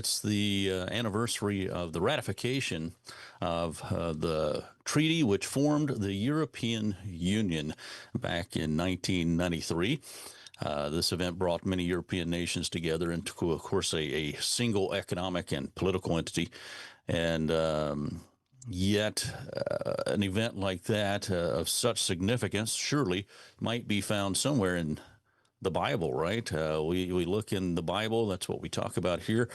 It's the anniversary of the ratification of the treaty which formed the European Union back in 1993. This event brought many European nations together into, of course, a single economic and political entity. And yet, an event like that of such significance surely might be found somewhere in the Bible, right? We look in the Bible. That's what we talk about here,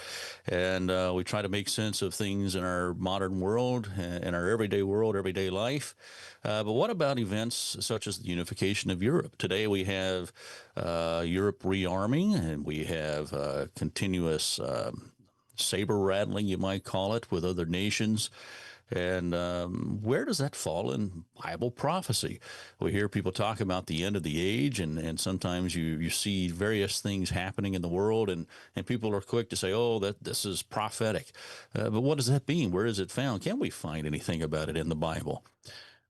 and we try to make sense of things in our modern world, in our everyday world, everyday life. But what about events such as the unification of Europe? Today we have Europe rearming, and we have continuous saber rattling, you might call it, with other nations. And where does that fall in Bible prophecy? We hear people talk about the end of the age, and sometimes you see various things happening in the world, and people are quick to say, oh, that this is prophetic. But what does that mean? Where is it found? Can we find anything about it in the Bible?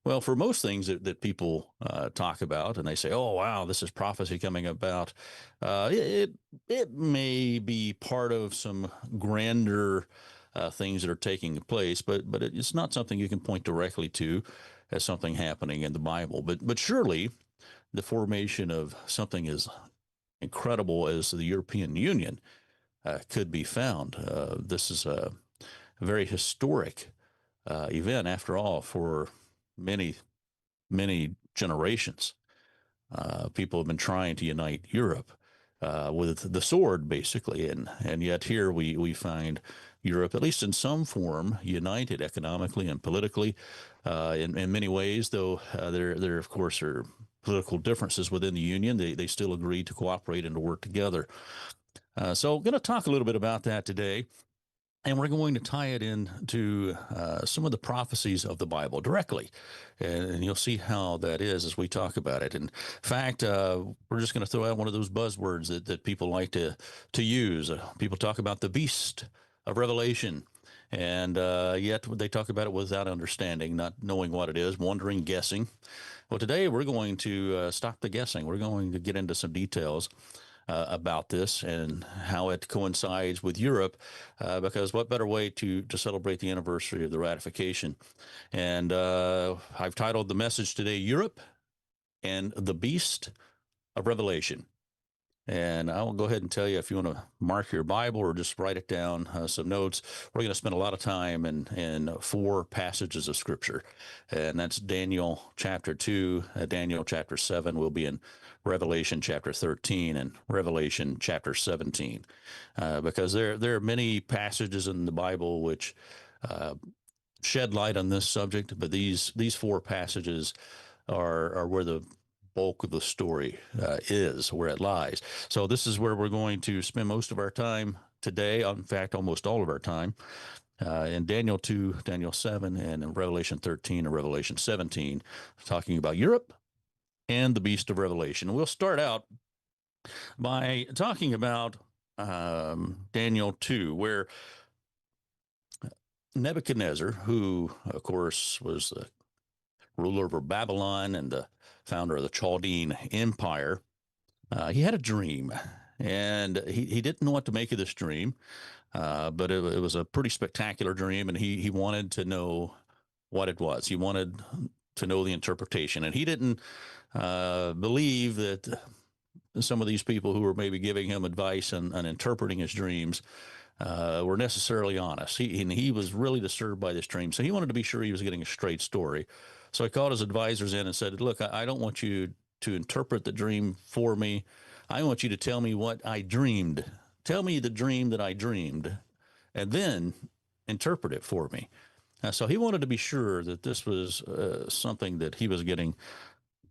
Well, for most things that people talk about, and they say, "Oh, wow, this is prophecy coming about," it may be part of some grander things that are taking place, but it's not something you can point directly to as something happening in the Bible. But surely the formation of something as incredible as the European Union could be found. This is a very historic event, after all, for many generations. People have been trying to unite Europe with the sword, basically, and yet here we find Europe, at least in some form, united economically and politically. In many ways, though, there of course are political differences within the Union. They still agree to cooperate and to work together. So, I'm going to talk a little bit about that today. And we're going to tie it into some of the prophecies of the Bible directly. And you'll see how that is as we talk about it. In fact, we're just going to throw out one of those buzzwords that people like to use. People talk about the beast of Revelation. And yet they talk about it without understanding, not knowing what it is, wondering, guessing. Well, today we're going to stop the guessing. We're going to get into some details about this and how it coincides with Europe, because what better way to celebrate the anniversary of the ratification? And I've titled the message today, Europe and the Beast of Revelation. And I will go ahead and tell you, if you want to mark your Bible or just write it down, some notes, we're going to spend a lot of time in four passages of Scripture. And that's Daniel chapter 2, Daniel chapter 7. We'll be in Revelation chapter 13 and Revelation chapter 17. Because there are many passages in the Bible which shed light on this subject, but these four passages are where the bulk of the story is, where it lies. So this is where we're going to spend most of our time today. In fact, almost all of our time in Daniel 2, Daniel 7, and in Revelation 13 and Revelation 17, talking about Europe and the beast of Revelation. We'll start out by talking about Daniel 2, where Nebuchadnezzar, who, of course, was the ruler over Babylon and the founder of the Chaldean Empire, he had a dream, and he didn't know what to make of this dream, but it was a pretty spectacular dream, and he wanted to know what it was. He wanted to know the interpretation, and he didn't believe that some of these people who were maybe giving him advice on interpreting his dreams were necessarily honest. He was really disturbed by this dream, so he wanted to be sure he was getting a straight story. So he called his advisors in and said, look, I don't want you to interpret the dream for me. I want you to tell me what I dreamed. Tell me the dream that I dreamed, and then interpret it for me. So he wanted to be sure that this was something that he was getting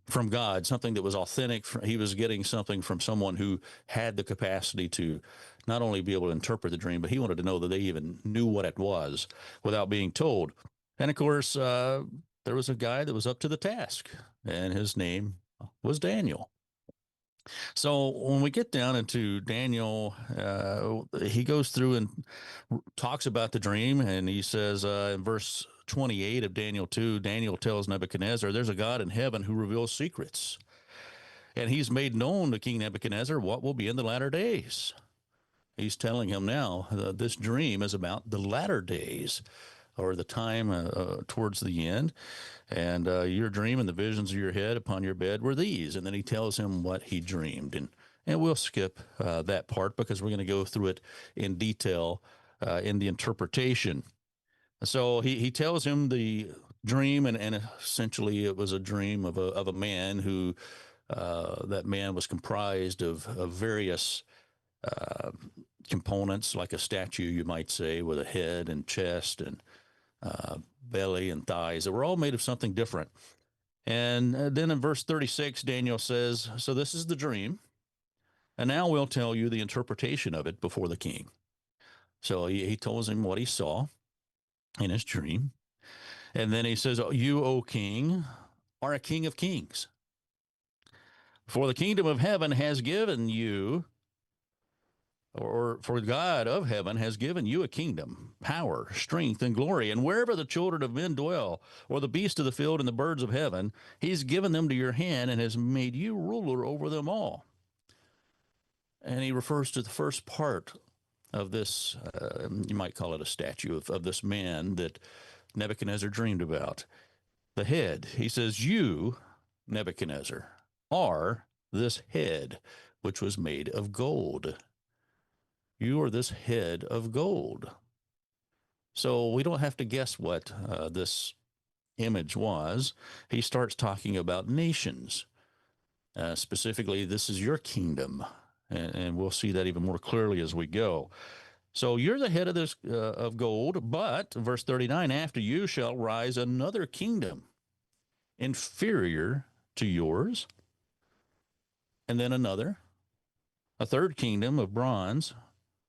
from God, something that was authentic. He was getting something from someone who had the capacity to not only be able to interpret the dream, but he wanted to know that they even knew what it was without being told. And of course, there was a guy that was up to the task, and his name was Daniel. So when we get down into Daniel, he goes through and talks about the dream, and he says in verse 28 of Daniel 2, Daniel tells Nebuchadnezzar, there's a God in heaven who reveals secrets, and he's made known to King Nebuchadnezzar what will be in the latter days. He's telling him now this dream is about the latter days, or the time towards the end. And your dream and the visions of your head upon your bed were these. And then he tells him what he dreamed. And we'll skip that part because we're going to go through it in detail in the interpretation. So he tells him the dream, and essentially it was a dream of a man who, that man was comprised of various uh, components, like a statue, you might say, with a head and chest and belly and thighs that were all made of something different. And then in verse 36, Daniel says, "So this is the dream, and now we'll tell you the interpretation of it before the king." So he tells him what he saw in his dream. And then he says, "You, O king, are a king of kings. For the kingdom of heaven has given you, or for God of heaven has given you a kingdom, power, strength, and glory. And wherever the children of men dwell, or the beasts of the field and the birds of heaven, he's given them to your hand and has made you ruler over them all." And he refers to the first part of this, you might call it a statue of this man that Nebuchadnezzar dreamed about. The head, he says, "You, Nebuchadnezzar, are this head, which was made of gold." You are this head of gold. So we don't have to guess what this image was. He starts talking about nations. Specifically, this is your kingdom. And we'll see that even more clearly as we go. So you're the head of this of gold, but verse 39, after you shall rise another kingdom inferior to yours, and then another, a third kingdom of bronze,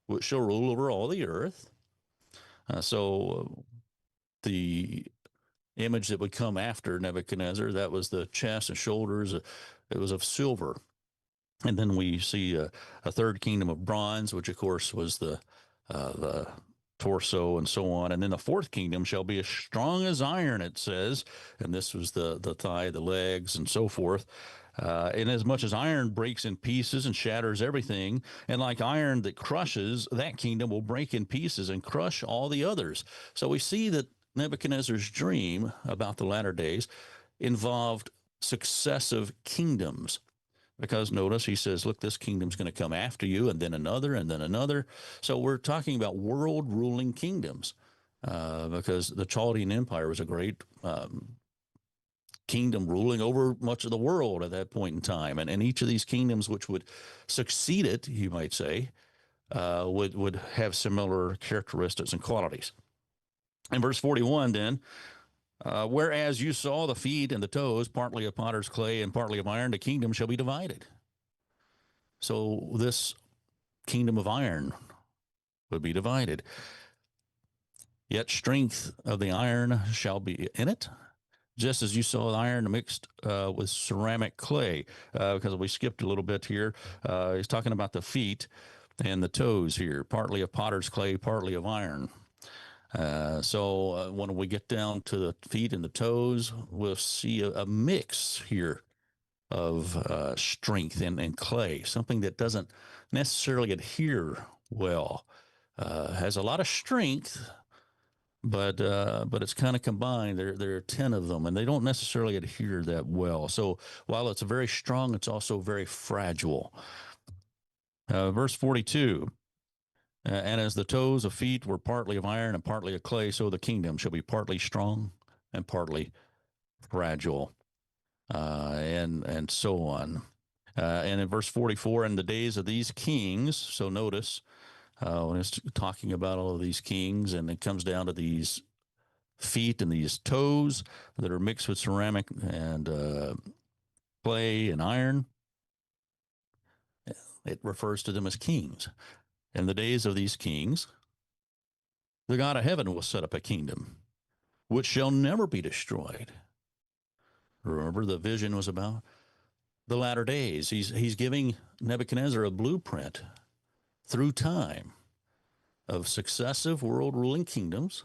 which shall rule over all the earth. So the image that would come after Nebuchadnezzar, that was the chest and shoulders. It was of silver. And then we see a third kingdom of bronze, which of course was the torso and so on. And then the fourth kingdom shall be as strong as iron, it says. And this was the thigh, the legs, and so forth. Inasmuch as iron breaks in pieces and shatters everything, and like iron that crushes, that kingdom will break in pieces and crush all the others. So we see that Nebuchadnezzar's dream about the latter days involved successive kingdoms. Because notice he says, look, this kingdom's going to come after you, and then another, and then another. So we're talking about world ruling kingdoms, because the Chaldean Empire was a great kingdom ruling over much of the world at that point in time. And each of these kingdoms, which would succeed it, you might say, would have similar characteristics and qualities. In verse 41, then, whereas you saw the feet and the toes, partly of potter's clay and partly of iron, the kingdom shall be divided. So this kingdom of iron would be divided. Yet strength of the iron shall be in it, just as you saw iron mixed with ceramic clay, because we skipped a little bit here. He's talking about the feet and the toes here, partly of potter's clay, partly of iron. So when we get down to the feet and the toes, we'll see a mix here of strength and clay, something that doesn't necessarily adhere well. Has a lot of strength, but it's kind of combined. There are 10 of them, and they don't necessarily adhere that well. So while it's very strong, it's also very fragile. Verse 42. And as the toes of feet were partly of iron and partly of clay, so the kingdom shall be partly strong and partly fragile, and so on. And in verse 44, in the days of these kings, so notice when it's talking about all of these kings, and it comes down to these feet and these toes that are mixed with ceramic and clay and iron, it refers to them as kings. In the days of these kings, the God of heaven will set up a kingdom which shall never be destroyed. Remember, the vision was about the latter days. He's giving Nebuchadnezzar a blueprint through time of successive world ruling kingdoms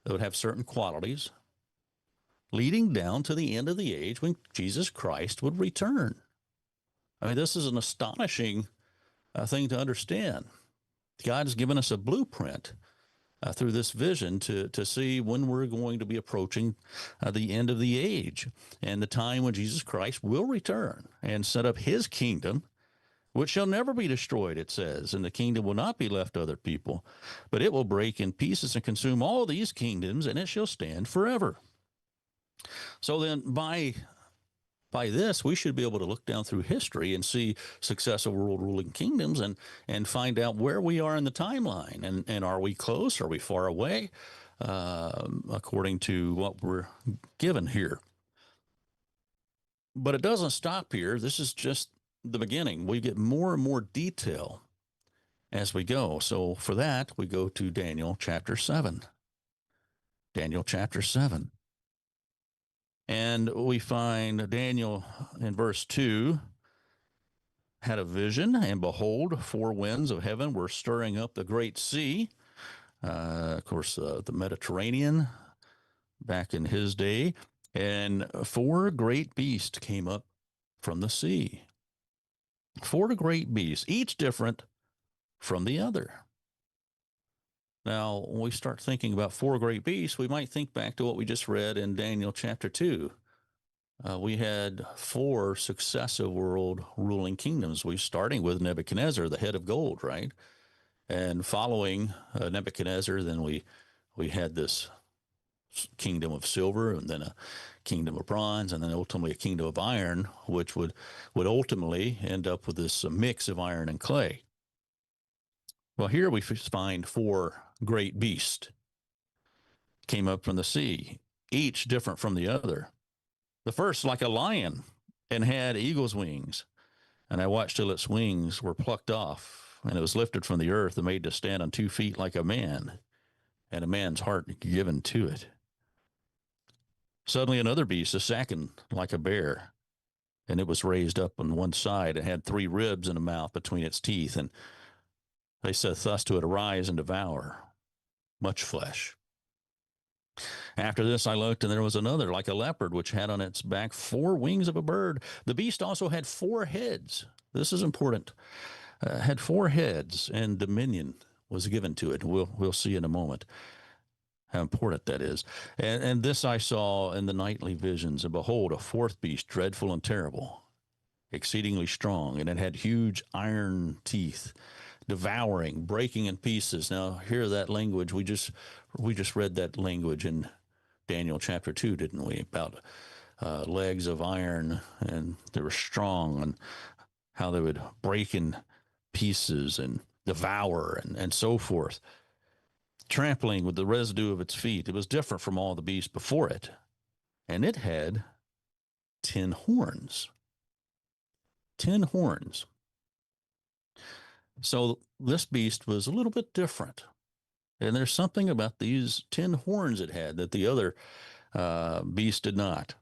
that would have certain qualities, leading down to the end of the age when Jesus Christ would return. I mean, this is an astonishing thing to understand. God has given us a blueprint through this vision to see when we're going to be approaching the end of the age and the time when Jesus Christ will return and set up his kingdom, which shall never be destroyed, it says, and the kingdom will not be left to other people, but it will break in pieces and consume all these kingdoms, and it shall stand forever. So then, by this, we should be able to look down through history and see successive world ruling kingdoms and find out where we are in the timeline. And are we close? Are we far away? According to what we're given here. But it doesn't stop here. This is just the beginning. We get more and more detail as we go. So for that, we go to Daniel chapter 7. Daniel chapter 7. And we find Daniel in verse 2 had a vision, and behold, four winds of heaven were stirring up the great sea. Of course, the Mediterranean back in his day. And four great beasts came up from the sea. Four great beasts, each different from the other. Now, when we start thinking about four great beasts, we might think back to what we just read in Daniel chapter 2. We had four successive world ruling kingdoms. We starting with Nebuchadnezzar, the head of gold, right? And following Nebuchadnezzar, then we had this kingdom of silver, and then a kingdom of bronze, and then ultimately a kingdom of iron, which would ultimately end up with this mix of iron and clay. Well, here we find four great beasts came up from the sea, each different from the other. The first like a lion and had eagle's wings. And I watched till its wings were plucked off, and it was lifted from the earth and made to stand on 2 feet like a man, and a man's heart given to it. Suddenly another beast, a second like a bear, and it was raised up on one side and had 3 ribs in a mouth between its teeth. And they said thus to it, arise and devour much flesh. After this I looked, and there was another like a leopard, which had on its back 4 wings of a bird. The beast also had 4 heads. This is important. Had 4 heads, and dominion was given to it. We'll see in a moment how important that is. And this I saw in the nightly visions, and behold, a fourth beast, dreadful and terrible, exceedingly strong, and it had huge iron teeth, devouring, breaking in pieces. Now, hear that language. We just read that language in Daniel chapter 2, didn't we? About legs of iron, and they were strong, and how they would break in pieces and devour and so forth, trampling with the residue of its feet. It was different from all the beasts before it, and it had 10 horns. 10 horns. So this beast was a little bit different. And there's something about these 10 horns it had that the other beast did not.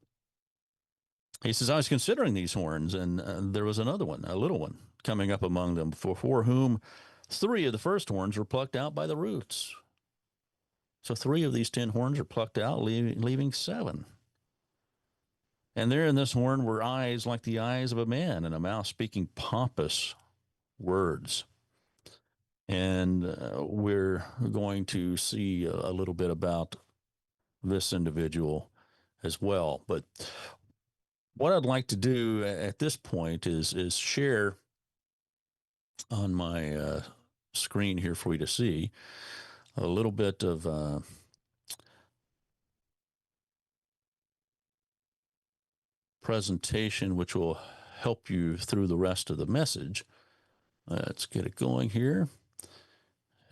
He says, I was considering these horns, and there was another one, a little one, coming up among them, for whom 3 of the first horns were plucked out by the roots. So 3 of these 10 horns are plucked out, leaving 7. And there in this horn were eyes like the eyes of a man, and a mouth speaking pompous words. And we're going to see a little bit about this individual as well. But what I'd like to do at this point is share on my screen here for you to see a little bit of presentation, which will help you through the rest of the message. Let's get it going here.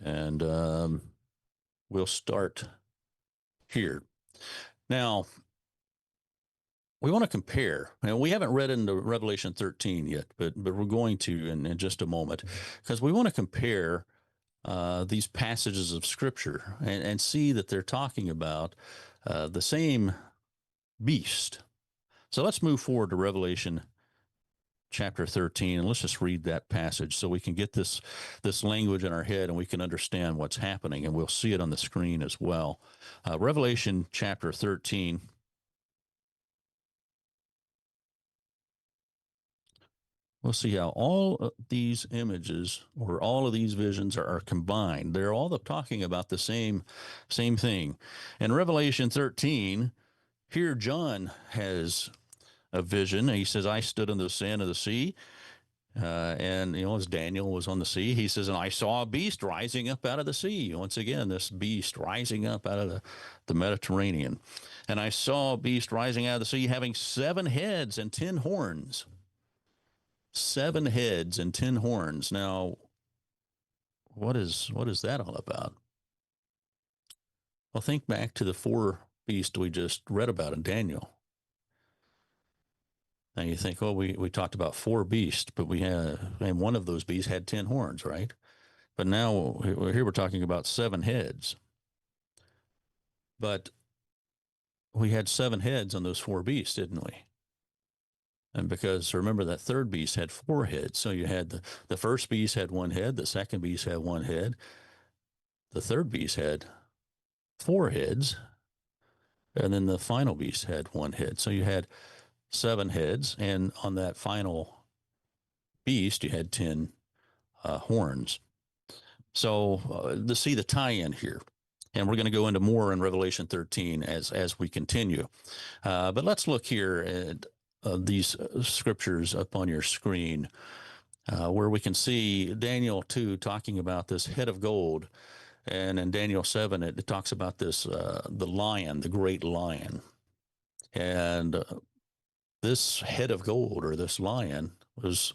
And we'll start here. Now, we want to compare, and we haven't read into Revelation 13 yet, but we're going to in just a moment, because we want to compare these passages of Scripture and see that they're talking about the same beast. So let's move forward to Revelation chapter 13, and let's just read that passage so we can get this language in our head and we can understand what's happening, and we'll see it on the screen as well. Revelation chapter 13. we'll see how all of these images or all of these visions are combined. They're all talking about the same thing. In Revelation 13, here John has a vision. He says, I stood in the sand of the sea. And, as Daniel was on the sea, he says, and I saw a beast rising up out of the sea. Once again, this beast rising up out of the Mediterranean. And I saw a beast rising out of the sea having 7 heads and 10 horns. 7 heads and 10 horns. Now, what is that all about? Well, think back to the 4 beasts we just read about in Daniel. And you think, well, we talked about 4 beasts, but and one of those beasts had 10 horns, right? But now here we're talking about 7 heads. But we had 7 heads on those 4 beasts, didn't we? And because remember that third beast had 4 heads. So you had the first beast had 1 head, the second beast had 1 head, the third beast had 4 heads, and then the final beast had 1 head. So you had 7 heads, and on that final beast, you had 10 horns. So to see the tie-in here, and we're going to go into more in Revelation 13 as we continue. But let's look here at these scriptures up on your screen, where we can see Daniel 2 talking about this head of gold. And in Daniel 7, it talks about this, the lion, the great lion. And this head of gold, or this lion, was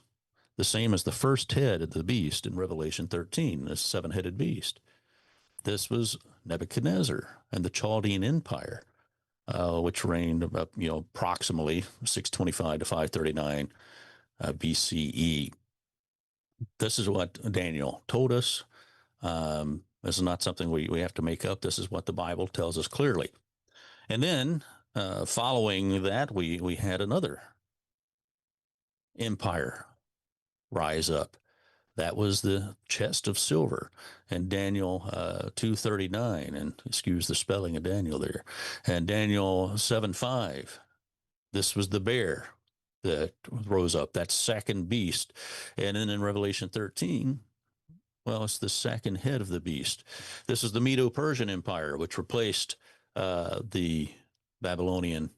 the same as the first head of the beast in Revelation 13, this 7-headed beast. This was Nebuchadnezzar and the Chaldean Empire, which reigned about, approximately 625 to 539 BCE. This is what Daniel told us. This is not something we have to make up. This is what the Bible tells us clearly. And then following that, we had another empire rise up. That was the chest of silver, and Daniel 2:39, and excuse the spelling of Daniel there, and Daniel 7:5. This was the bear that rose up, that second beast. And then in Revelation 13, well, it's the second head of the beast. This is the Medo-Persian Empire, which replaced the Babylonian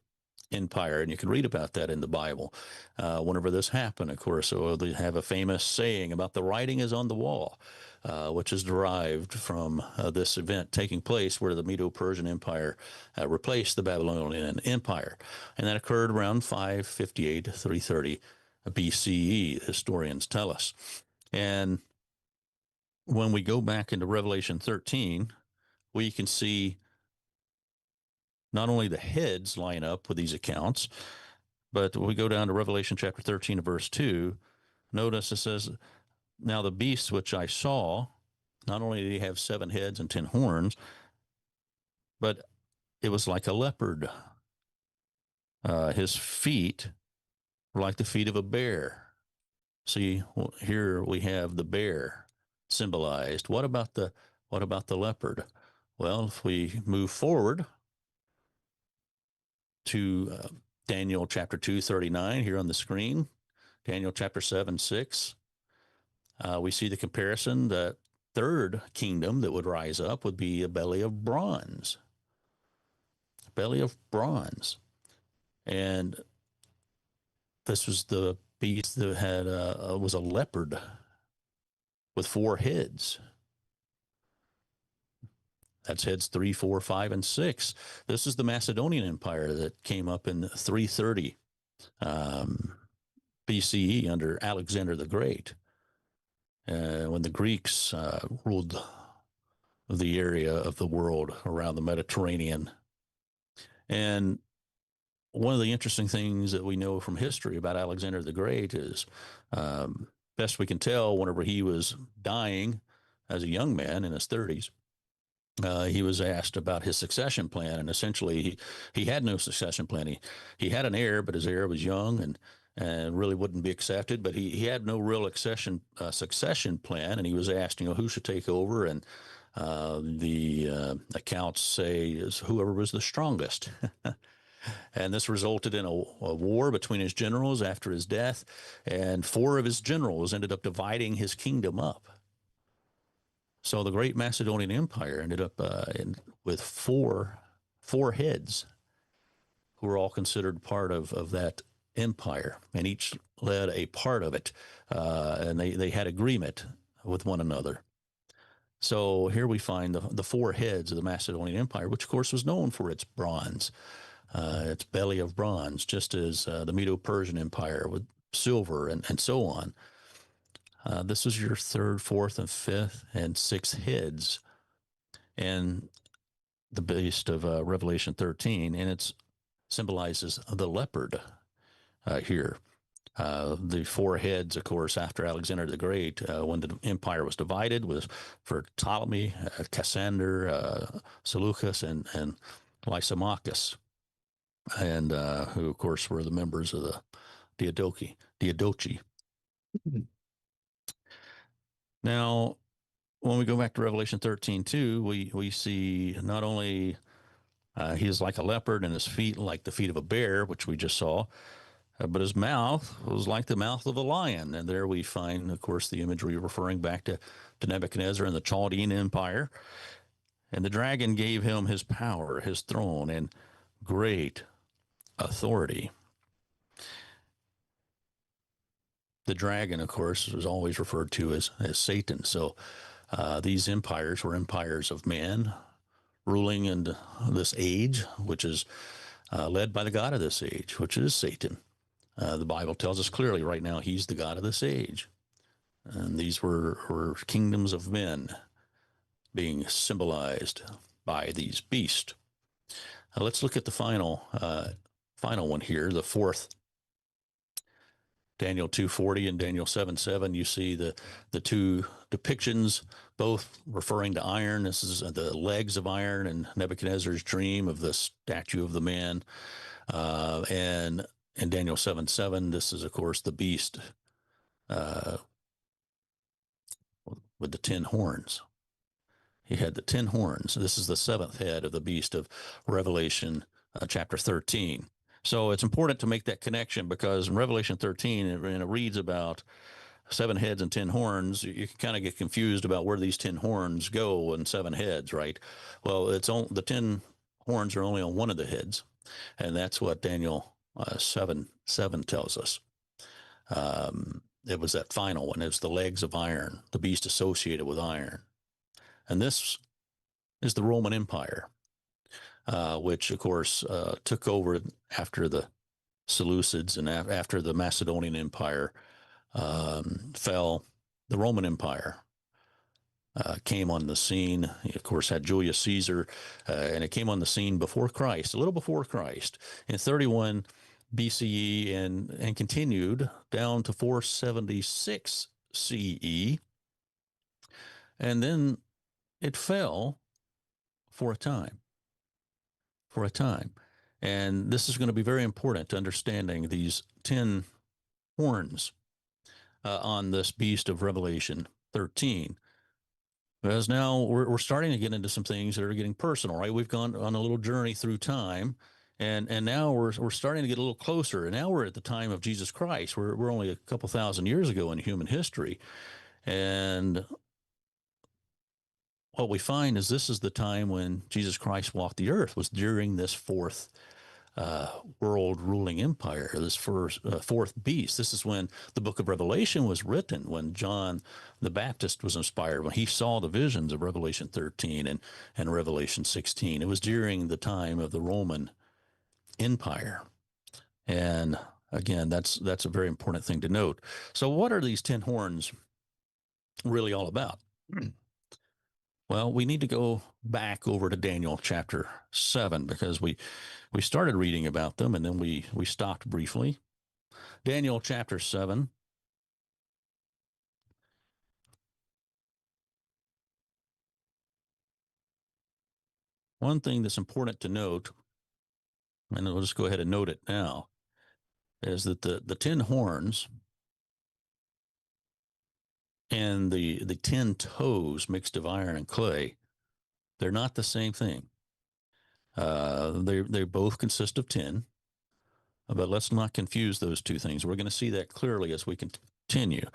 Empire, and you can read about that in the Bible. Whenever this happened, of course, so they have a famous saying about the writing is on the wall, which is derived from this event taking place where the Medo-Persian Empire replaced the Babylonian Empire, and that occurred around 558 to 330 BCE, historians tell us. And when we go back into Revelation 13, we can see not only the heads line up with these accounts, but we go down to Revelation chapter 13 verse 2. Notice it says, now the beast which I saw, not only did he have 7 heads and 10 horns, but it was like a leopard. His feet were like the feet of a bear. See, here we have the bear symbolized. What about the leopard? Well, if we move forward to Daniel chapter 2:39 here on the screen, Daniel chapter 7:6, we see the comparison. The third kingdom that would rise up would be a belly of bronze. Belly of bronze. And this was the beast that had was a leopard with 4 heads. That's heads 3, 4, 5, and 6. This is the Macedonian Empire that came up in 330 BCE under Alexander the Great, when the Greeks ruled the area of the world around the Mediterranean. And one of the interesting things that we know from history about Alexander the Great is, best we can tell, whenever he was dying as a young man in his 30s, he was asked about his succession plan, and essentially he had no succession plan. He had an heir, but his heir was young and really wouldn't be accepted. But he had no real succession plan, and he was asked, who should take over, and the accounts say is whoever was the strongest. And this resulted in a war between his generals after his death, and four of his generals ended up dividing his kingdom up. So the great Macedonian Empire ended up with four heads who were all considered part of that empire, and each led a part of it, and they had agreement with one another. So here we find the four heads of the Macedonian Empire, which of course was known for its bronze, its belly of bronze, just as the Medo-Persian Empire with silver and so on. This is your third, fourth, and fifth, and sixth heads, and the beast of Revelation 13, and it symbolizes the leopard here. The four heads, of course, after Alexander the Great, when the empire was divided, was for Ptolemy, Cassander, Seleucus, and Lysimachus, and who, of course, were the members of the Diadochi. Now, when we go back to Revelation 13, too, we see not only he is like a leopard and his feet like the feet of a bear, which we just saw, but his mouth was like the mouth of a lion. And there we find, of course, the imagery referring back to Nebuchadnezzar and the Chaldean Empire. And the dragon gave him his power, his throne, and great authority. The dragon, of course, was always referred to as Satan. So these empires were empires of men ruling in this age, which is led by the God of this age, which is Satan. The Bible tells us clearly right now he's the God of this age. And these were kingdoms of men being symbolized by these beasts. Let's look at the final one here, the fourth. Daniel 2:40 and Daniel 7:7. You see the two depictions, both referring to iron. This is the legs of iron and Nebuchadnezzar's dream of the statue of the man. And in Daniel 7:7, this is, of course, the beast with the 10 horns. He had the 10 horns. This is the seventh head of the beast of Revelation chapter 13. So it's important to make that connection, because in Revelation 13, it reads about 7 heads and 10 horns. You can kind of get confused about where these 10 horns go and 7 heads, right? Well, the 10 horns are only on one of the heads, and that's what Daniel 7:7 tells us. It was that final one. It was the legs of iron, the beast associated with iron. And this is the Roman Empire, which, of course, took over after the Seleucids and after the Macedonian Empire fell. The Roman Empire came on the scene. Of course, had Julius Caesar, and it came on the scene before Christ, a little before Christ, in 31 BCE, and continued down to 476 CE. And then it fell for a time. For a time. And this is going to be very important to understanding these 10 horns on this beast of Revelation 13. Because now we're starting to get into some things that are getting personal, right? We've gone on a little journey through time, and now we're starting to get a little closer. And now we're at the time of Jesus Christ. We're only a couple thousand years ago in human history. And what we find is this is the time when Jesus Christ walked the earth, was during this fourth world ruling empire, this fourth beast. This is when the book of Revelation was written, when John the Baptist was inspired, when he saw the visions of Revelation 13 and Revelation 16. It was during the time of the Roman Empire. And again, that's a very important thing to note. So what are these 10 horns really all about? Well, we need to go back over to Daniel chapter 7, because we started reading about them and then we stopped briefly. Daniel chapter 7. One thing that's important to note, and we'll just go ahead and note it now, is that the 10 horns and the 10 toes mixed of iron and clay, they're not the same thing. They both consist of 10, but let's not confuse those two things. We're going to see that clearly as we continue.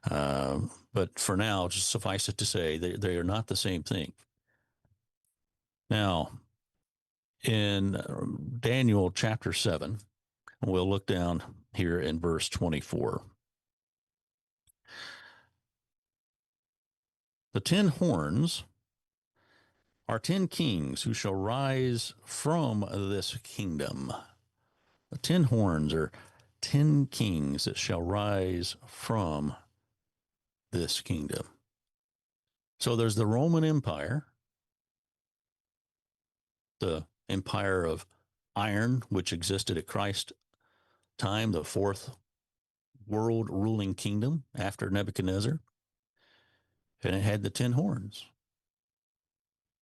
But for now, just suffice it to say, they are not the same thing. Now, in Daniel chapter 7, we'll look down here in verse 24. The 10 horns are 10 kings who shall rise from this kingdom. The 10 horns are 10 kings that shall rise from this kingdom. So there's the Roman Empire, the empire of iron, which existed at Christ's time, the fourth world ruling kingdom after Nebuchadnezzar, and it had the 10 horns.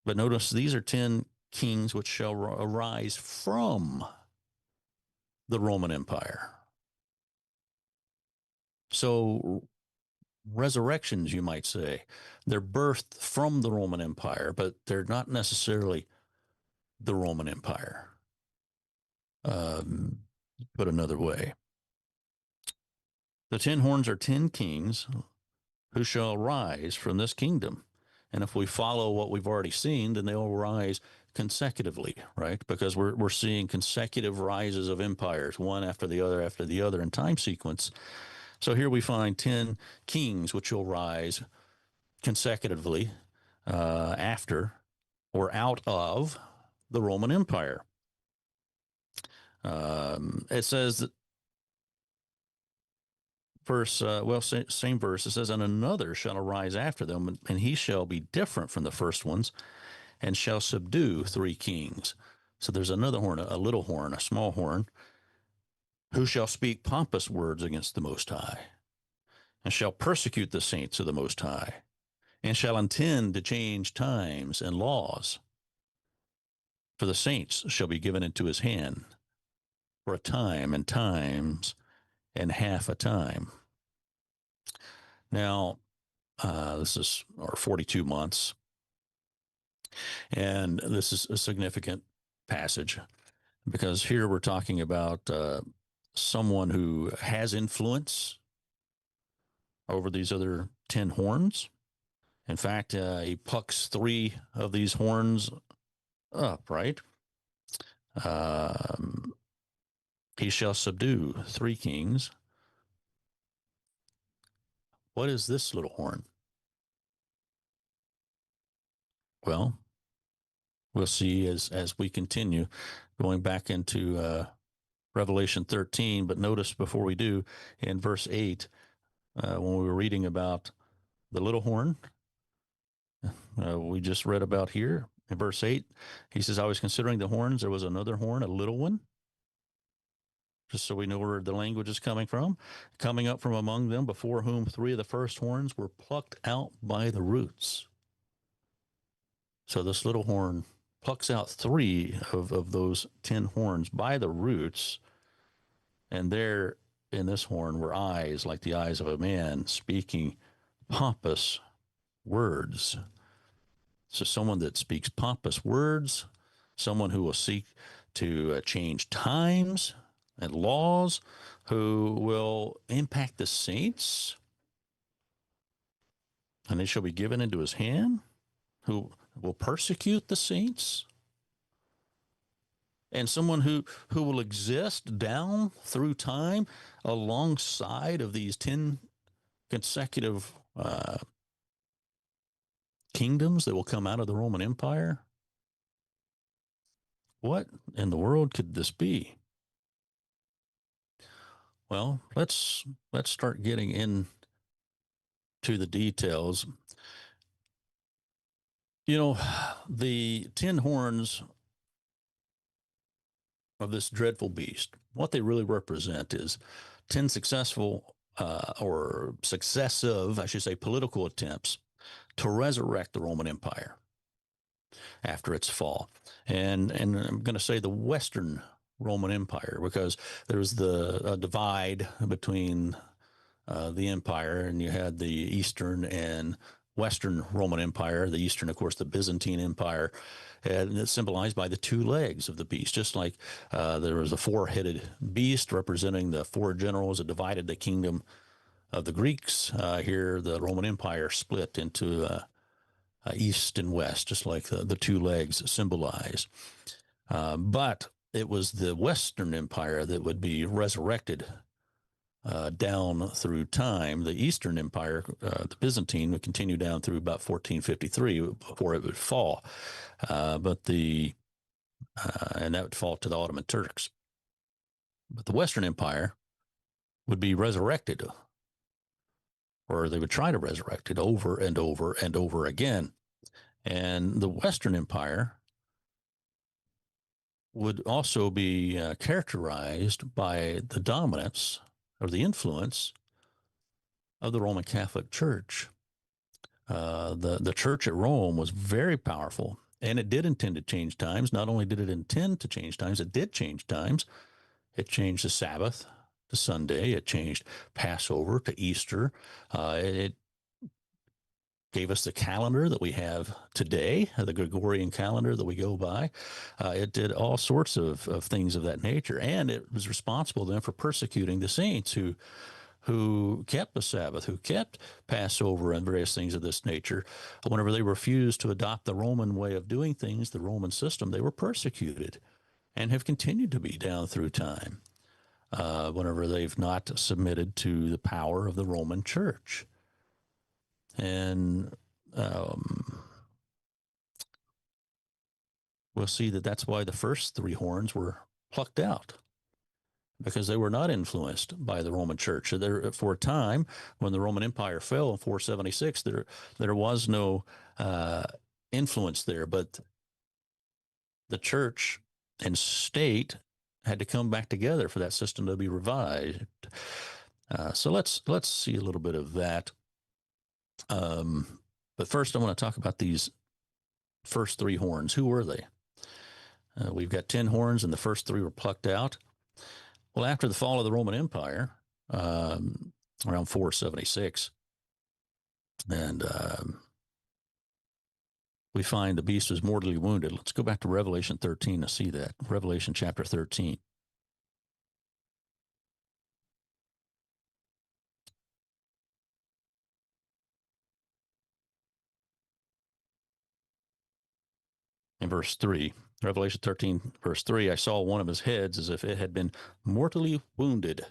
But notice these are 10 kings which shall arise from the Roman Empire. So resurrections, you might say, they're birthed from the Roman Empire, but they're not necessarily the Roman Empire. Put another way, the 10 horns are 10 kings who shall rise from this kingdom. And if we follow what we've already seen, then they'll rise consecutively, right? Because we're seeing consecutive rises of empires, one after the other in time sequence. So here we find 10 kings which will rise consecutively after or out of the Roman Empire. It says that same verse. It says, and another shall arise after them, and he shall be different from the first ones, and shall subdue 3 kings. So there's another horn, a little horn, a small horn, who shall speak pompous words against the Most High, and shall persecute the saints of the Most High, and shall intend to change times and laws. For the saints shall be given into his hand for a time and times and half a time. Now, this is our 42 months. And this is a significant passage because here we're talking about someone who has influence over these other 10 horns. In fact, he plucks 3 of these horns up, right? He shall subdue 3 kings. What is this little horn? Well, we'll see as we continue going back into Revelation 13. But notice before we do, in verse 8, when we were reading about the little horn, we just read about here in verse 8, he says, I was considering the horns. There was another horn, a little one, just so we know where the language is coming up from among them, before whom 3 of the first horns were plucked out by the roots. So this little horn plucks out 3 of those 10 horns by the roots, and there in this horn were eyes like the eyes of a man speaking pompous words. So someone that speaks pompous words, someone who will seek to change times and laws, who will impact the saints, and they shall be given into his hand, who will persecute the saints, and someone who will exist down through time alongside of these 10 consecutive kingdoms that will come out of the Roman Empire. What in the world could this be? Well, let's start getting into the details. You know, the 10 horns of this dreadful beast, what they really represent is 10 successful or successive, I should say, political attempts to resurrect the Roman Empire after its fall. And I'm going to say the Western Roman Empire, because there's the divide between the empire, and you had the Eastern and Western Roman Empire, the Eastern, of course, the Byzantine Empire, and it's symbolized by the two legs of the beast. Just like there was a four-headed beast representing the four generals that divided the kingdom of the Greeks. Here, the Roman Empire split into east and west, just like the two legs symbolize. But it was the Western Empire that would be resurrected down through time. The Eastern Empire, the Byzantine, would continue down through about 1453 before it would fall. And that would fall to the Ottoman Turks. But the Western Empire would be resurrected, or they would try to resurrect it over and over and over again. And the Western Empire would also be characterized by the dominance or the influence of the Roman Catholic Church. The church at Rome was very powerful, and it did intend to change times. Not only did it intend to change times, it did change times. It changed the Sabbath to Sunday. It changed Passover to Easter. It gave us the calendar that we have today, the Gregorian calendar that we go by. It did all sorts of things of that nature, and it was responsible then for persecuting the saints who kept the Sabbath, who kept Passover and various things of this nature. Whenever they refused to adopt the Roman way of doing things, the Roman system, they were persecuted and have continued to be down through time whenever they've not submitted to the power of the Roman Church. And we'll see that that's why the first three horns were plucked out, because they were not influenced by the Roman Church. So there, for a time, when the Roman Empire fell in 476, there was no influence there, but the church and state had to come back together for that system to be revived. So let's see a little bit of that. But first, I want to talk about these first three horns. Who were they? We've got 10 horns, and the first three were plucked out. Well, after the fall of the Roman Empire, around 476, and we find the beast was mortally wounded. Let's go back to Revelation 13 to see that. Revelation chapter 13. In verse 3, Revelation 13, verse 3, I saw one of his heads as if it had been mortally wounded,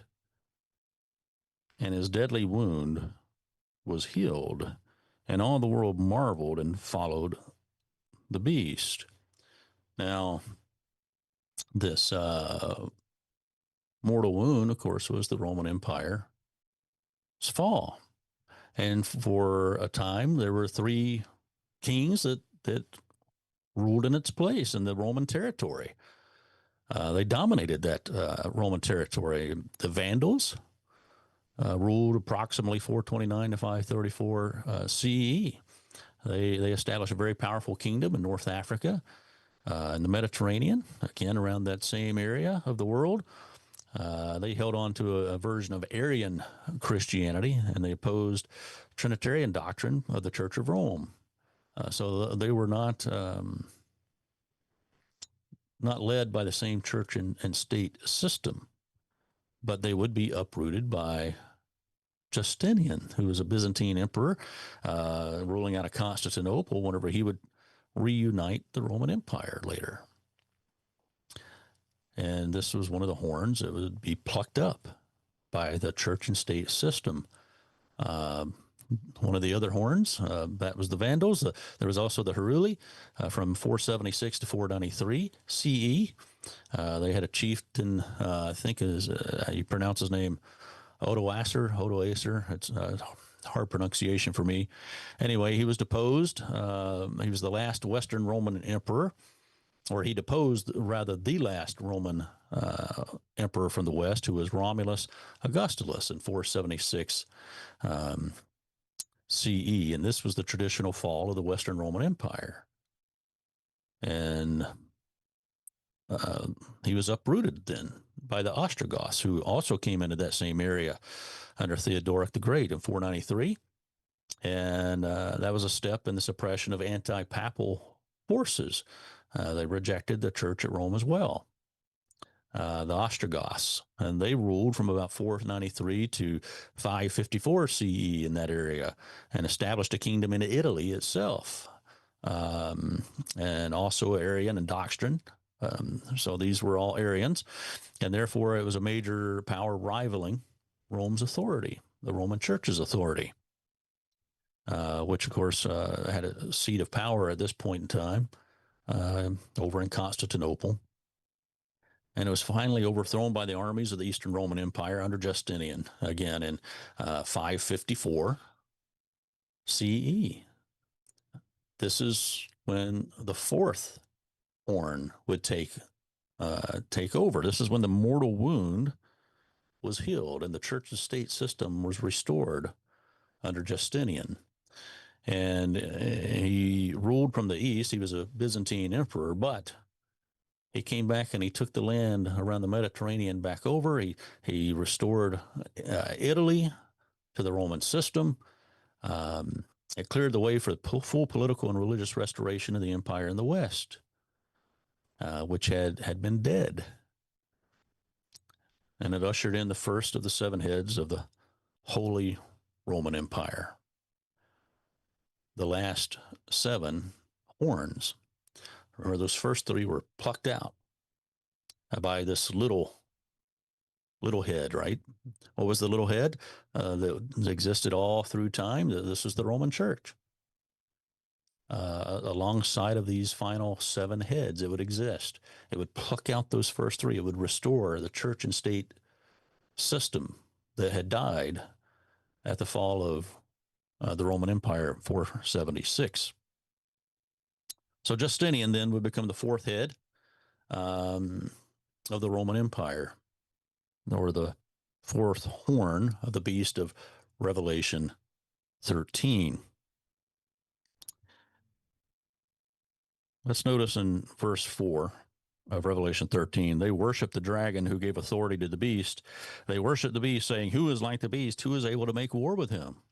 and his deadly wound was healed, and all the world marveled and followed the beast. Now, this mortal wound, of course, was the Roman Empire's fall. And for a time, there were three kings that ruled in its place in the Roman territory. They dominated that Roman territory. The Vandals ruled approximately 429 to 534 CE. They established a very powerful kingdom in North Africa, in the Mediterranean, again around that same area of the world. They held on to a version of Arian Christianity, and they opposed Trinitarian doctrine of the Church of Rome. So they were not led by the same church and state system, but they would be uprooted by Justinian, who was a Byzantine emperor ruling out of Constantinople whenever he would reunite the Roman Empire later. And this was one of the horns that would be plucked up by the church and state system. One of the other horns, that was the Vandals. There was also the Heruli from 476 to 493 CE. They had a chieftain, I think is you pronounce his name, Odoacer. It's a hard pronunciation for me. Anyway, he was deposed. He was the last Western Roman emperor, or he deposed, rather, the last Roman emperor from the West, who was Romulus Augustulus in 476 CE. And this was the traditional fall of the Western Roman Empire. And he was uprooted then by the Ostrogoths, who also came into that same area under Theodoric the Great in 493. And that was a step in the suppression of anti-papal forces. They rejected the church at Rome as well. The Ostrogoths, and they ruled from about 493 to 554 CE in that area and established a kingdom in Italy itself, and also Arian and Doctrin. So these were all Arians, and therefore it was a major power rivaling Rome's authority, the Roman Church's authority, which of course had a seat of power at this point in time over in Constantinople. And it was finally overthrown by the armies of the Eastern Roman Empire under Justinian, again in 554 CE. This is when the fourth horn would take over. This is when the mortal wound was healed and the church-state system was restored under Justinian. And he ruled from the east. He was a Byzantine emperor, but he came back and he took the land around the Mediterranean back over. He restored Italy to the Roman system. It cleared the way for full political and religious restoration of the empire in the West, which had been dead. And it ushered in the first of the seven heads of the Holy Roman Empire. The last seven horns, or those first three, were plucked out by this little head, right? What was the little head that existed all through time? This is the Roman Church. Alongside of these final seven heads, it would exist. It would pluck out those first three. It would restore the church and state system that had died at the fall of the Roman Empire in 476. So Justinian then would become the fourth head of the Roman Empire, or the fourth horn of the beast of Revelation 13. Let's notice in verse 4 of Revelation 13, they worship the dragon who gave authority to the beast. They worship the beast, saying, "Who is like the beast? Who is able to make war with him?"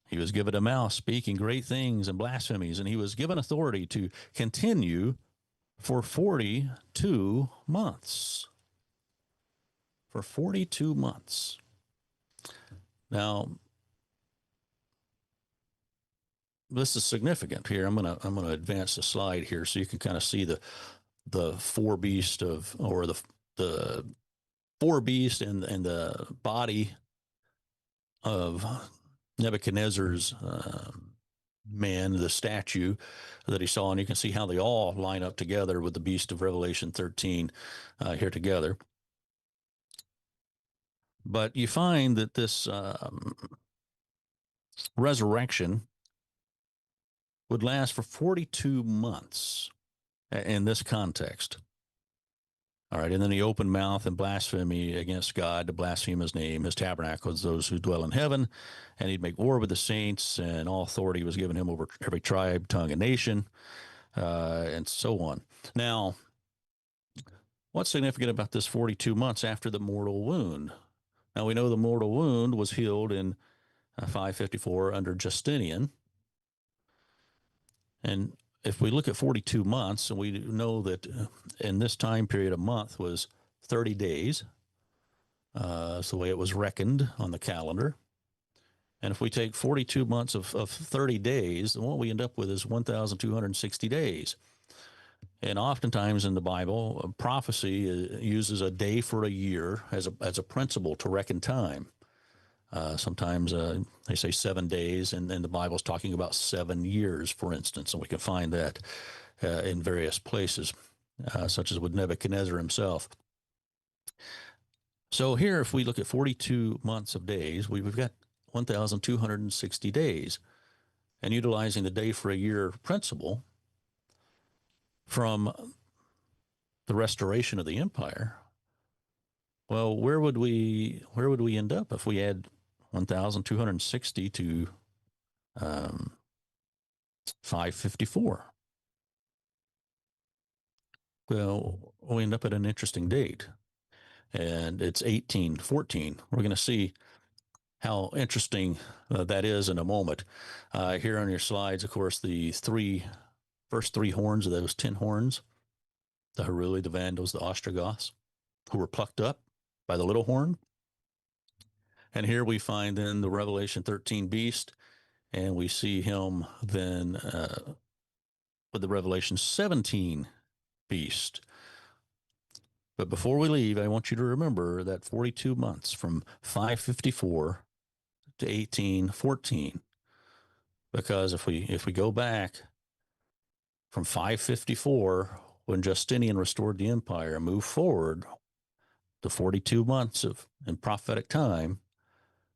He was given a mouth speaking great things and blasphemies, and he was given authority to continue for 42 months. For 42 months. Now, this is significant here. I'm gonna advance the slide here so you can kind of see the four beast of, or the four beast and the body of Nebuchadnezzar's man, the statue that he saw, and you can see how they all line up together with the beast of Revelation 13 here together. But you find that this resurrection would last for 42 months in this context. All right, and then he opened mouth and blasphemy against God, to blaspheme his name, his tabernacles, those who dwell in heaven, and he'd make war with the saints, and all authority was given him over every tribe, tongue, and nation, and so on. Now, what's significant about this 42 months after the mortal wound? Now, we know the mortal wound was healed in 554 under Justinian, and if we look at 42 months, and we know that in this time period, a month was 30 days. That's the way it was reckoned on the calendar. And if we take 42 months of 30 days, then what we end up with is 1,260 days. And oftentimes in the Bible, prophecy uses a day for a year as a principle to reckon time. Sometimes they say 7 days, and the Bible's talking about 7 years, for instance, and we can find that in various places, such as with Nebuchadnezzar himself. So here, if we look at 42 months of days, we've got 1,260 days. And utilizing the day for a year principle from the restoration of the empire, well, where would we end up if we add 1,260 to 554? Well, we end up at an interesting date, and it's 1814. We're going to see how interesting that is in a moment. Here on your slides, of course, the first three horns of those 10 horns, the Heruli, the Vandals, the Ostrogoths, who were plucked up by the little horn. And here we find then the Revelation 13 beast, and we see him then with the Revelation 17 beast. But before we leave, I want you to remember that 42 months from 554 to 1814, because if we go back from 554, when Justinian restored the empire, and move forward to 42 months of in prophetic time,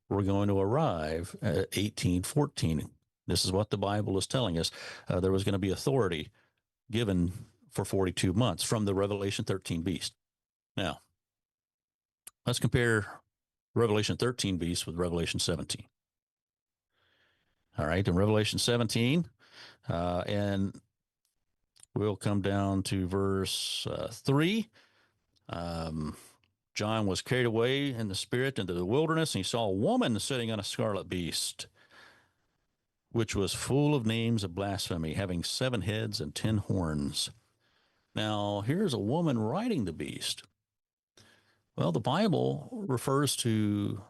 we're going to arrive at 1814. This is what the Bible is telling us. There was going to be authority given for 42 months from the Revelation 13 beast. Now, let's compare Revelation 13 beast with Revelation 17. All right, in Revelation 17, and we'll come down to verse 3. John was carried away in the spirit into the wilderness, and he saw a woman sitting on a scarlet beast, which was full of names of blasphemy, having 7 heads and 10 horns. Now, here's a woman riding the beast. Well, the Bible refers to,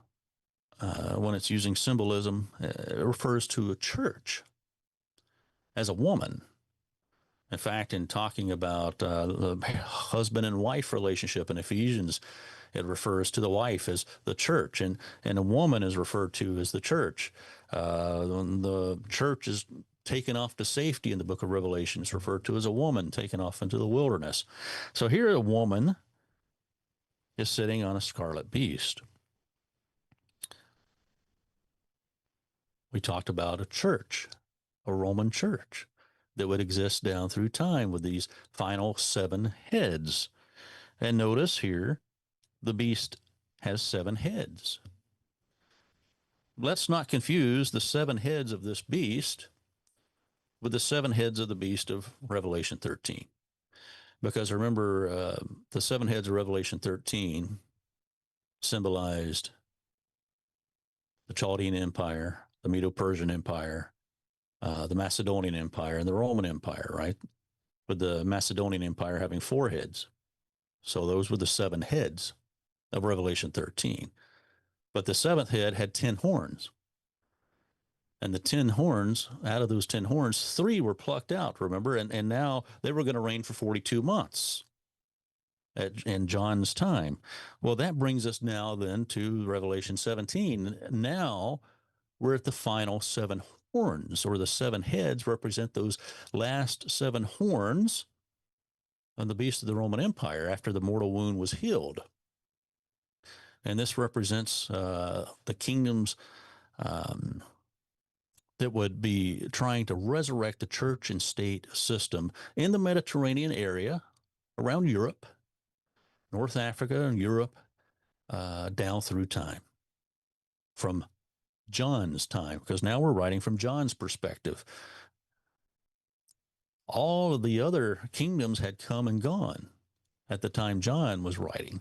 when it's using symbolism, it refers to a church as a woman. In fact, in talking about the husband and wife relationship in Ephesians, it refers to the wife as the church, and a woman is referred to as the church. The church is taken off to safety in the book of Revelation. It's referred to as a woman taken off into the wilderness. So here a woman is sitting on a scarlet beast. We talked about a church, a Roman church that would exist down through time with these final 7 heads. And notice here, the beast has 7 heads. Let's not confuse the 7 heads of this beast with the 7 heads of the beast of Revelation 13. Because remember, the 7 heads of Revelation 13 symbolized the Chaldean Empire, the Medo-Persian Empire, the Macedonian Empire, and the Roman Empire, right? With the Macedonian Empire having 4 heads. So those were the 7 heads of Revelation 13. But the 7th head had 10 horns. And the 10 horns, out of those 10 horns, 3 were plucked out, remember? And now they were going to reign for 42 months in John's time. Well, that brings us now then to Revelation 17. Now we're at the final 7 horns, or the 7 heads represent those last 7 horns on the beast of the Roman Empire after the mortal wound was healed. And this represents the kingdoms that would be trying to resurrect the church and state system in the Mediterranean area, around Europe, North Africa and Europe, down through time. From John's time, because now we're writing from John's perspective. All of the other kingdoms had come and gone at the time John was writing.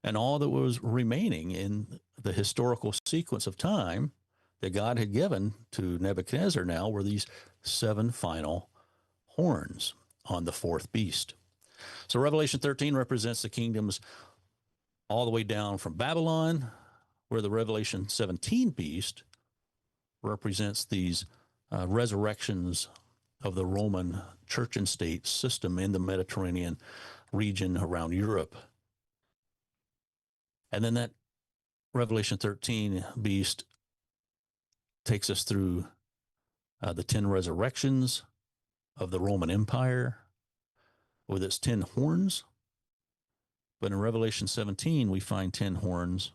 And all that was remaining in the historical sequence of time that God had given to Nebuchadnezzar now were these 7 final horns on the 4th beast. So Revelation 13 represents the kingdoms all the way down from Babylon, where the Revelation 17 beast represents these resurrections of the Roman church and state system in the Mediterranean region around Europe. And then that Revelation 13 beast takes us through the 10 resurrections of the Roman Empire with its 10 horns. But in Revelation 17, we find 10 horns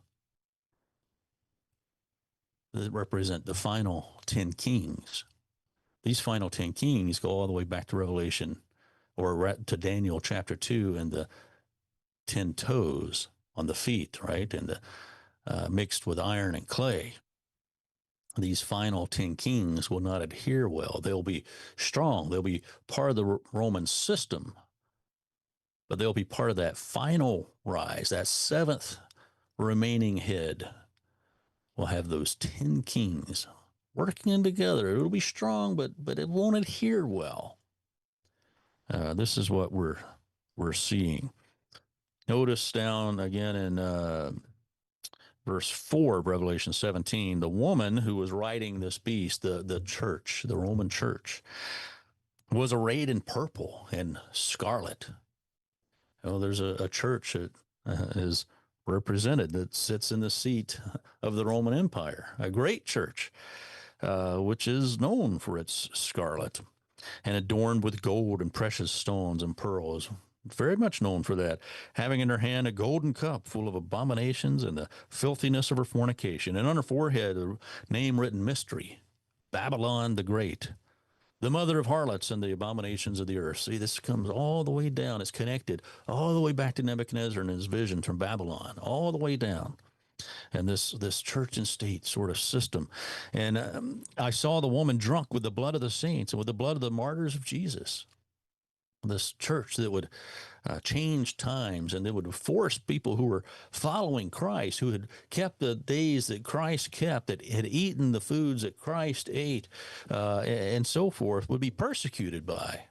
that represent the final 10 kings. These final 10 kings go all the way back to Revelation, or to Daniel chapter 2, and the 10 toes on the feet, right? And mixed with iron and clay. These final 10 kings will not adhere well. They'll be strong. They'll be part of the Roman system, but they'll be part of that final rise, that 7th remaining head will have those 10 kings working together. It'll be strong, but it won't adhere well. This is what we're seeing. Notice down again in verse 4 of Revelation 17, the woman who was riding this beast, the church, the Roman church, was arrayed in purple and scarlet. There's a church that is represented that sits in the seat of the Roman Empire, a great church, which is known for its scarlet and adorned with gold and precious stones and pearls. Very much known for that, having in her hand a golden cup full of abominations and the filthiness of her fornication, and on her forehead a name written Mystery, Babylon the Great, the mother of harlots and the abominations of the earth. See, this comes all the way down. It's connected all the way back to Nebuchadnezzar and his vision from Babylon, all the way down. And this church and state sort of system. And I saw the woman drunk with the blood of the saints and with the blood of the martyrs of Jesus. This church that would change times and that would force people who were following Christ, who had kept the days that Christ kept, that had eaten the foods that Christ ate, and so forth, would be persecuted by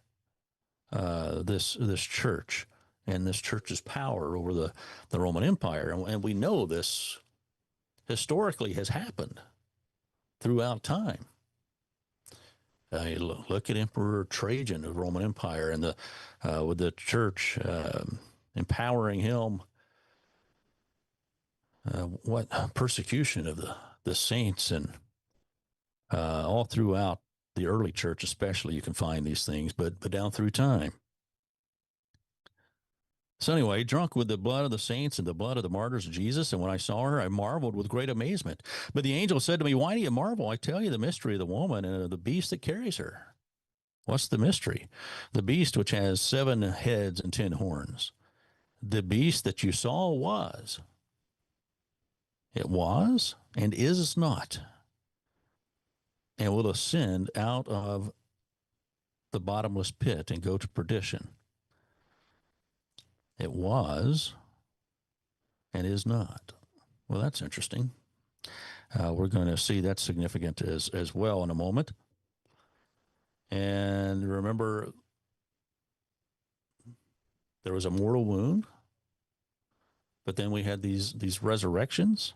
this church and this church's power over the Roman Empire. And we know this historically has happened throughout time. Look at Emperor Trajan of the Roman Empire and with the church empowering him. What persecution of the saints, and all throughout the early church, especially, you can find these things, but down through time. So anyway, drunk with the blood of the saints and the blood of the martyrs of Jesus, and when I saw her, I marveled with great amazement. But the angel said to me, "Why do you marvel? I tell you the mystery of the woman and of the beast that carries her." What's the mystery? The beast which has 7 heads and 10 horns. The beast that you saw was. It was and is not, and will ascend out of the bottomless pit and go to perdition. It was and is not. Well, that's interesting. We're going to see that's significant as well in a moment. And remember, there was a mortal wound, but then we had these resurrections.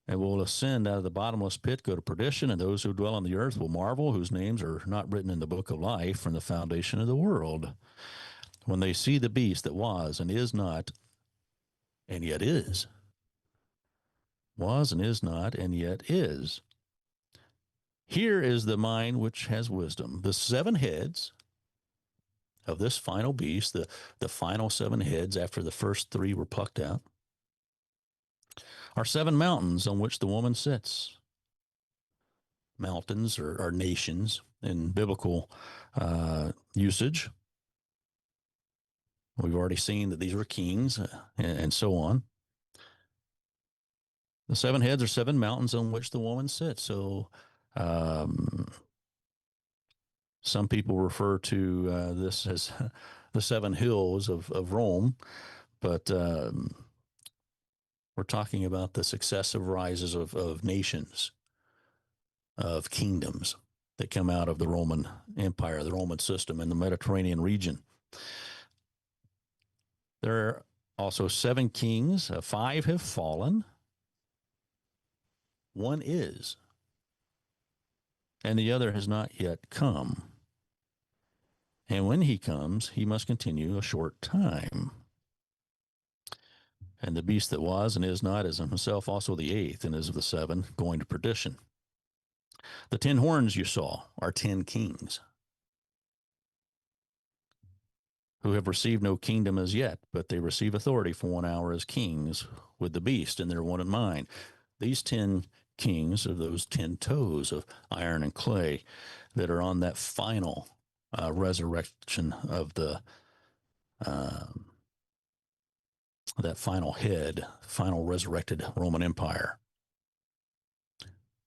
And will ascend out of the bottomless pit, go to perdition, and those who dwell on the earth will marvel, whose names are not written in the book of life from the foundation of the world, when they see the beast that was and is not, and yet is. Was and is not, and yet is. Here is the mind which has wisdom. The 7 heads of this final beast, the final 7 heads after the first 3 were plucked out, are 7 mountains on which the woman sits. Mountains are nations in biblical usage. We've already seen that these were kings and so on. The 7 heads are 7 mountains on which the woman sits. So some people refer to this as the 7 hills of Rome, but we're talking about the successive rises of nations, of kingdoms that come out of the Roman Empire, the Roman system in the Mediterranean region. There are also 7 kings. 5 have fallen. 1 is, and the other has not yet come. And when he comes, he must continue a short time. And the beast that was and is not is himself also the 8th, and is of the 7, going to perdition. The 10 horns you saw are 10 kings, who have received no kingdom as yet, but they receive authority for 1 hour as kings with the beast in their one in mind. These 10 kings are those 10 toes of iron and clay that are on that final resurrection of that final head, final resurrected Roman Empire.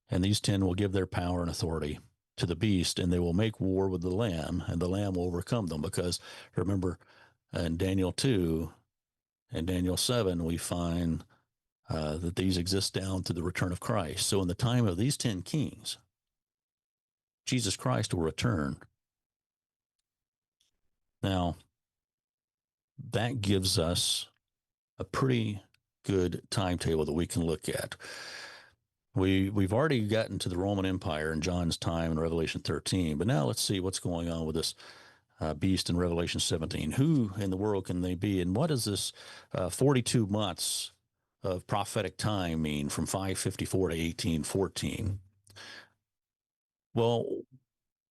And these 10 will give their power and authority to the beast, and they will make war with the Lamb, and the Lamb will overcome them. Because remember, in Daniel 2, In Daniel 7, we find that these exist down to the return of Christ. So in the time of these 10 kings, Jesus Christ will return. Now, that gives us a pretty good timetable that we can look at. We've already gotten to the Roman Empire in John's time in Revelation 13, but now let's see what's going on with this beast in Revelation 17. Who in the world can they be, and what does this 42 months of prophetic time mean from 554 to 1814? Well,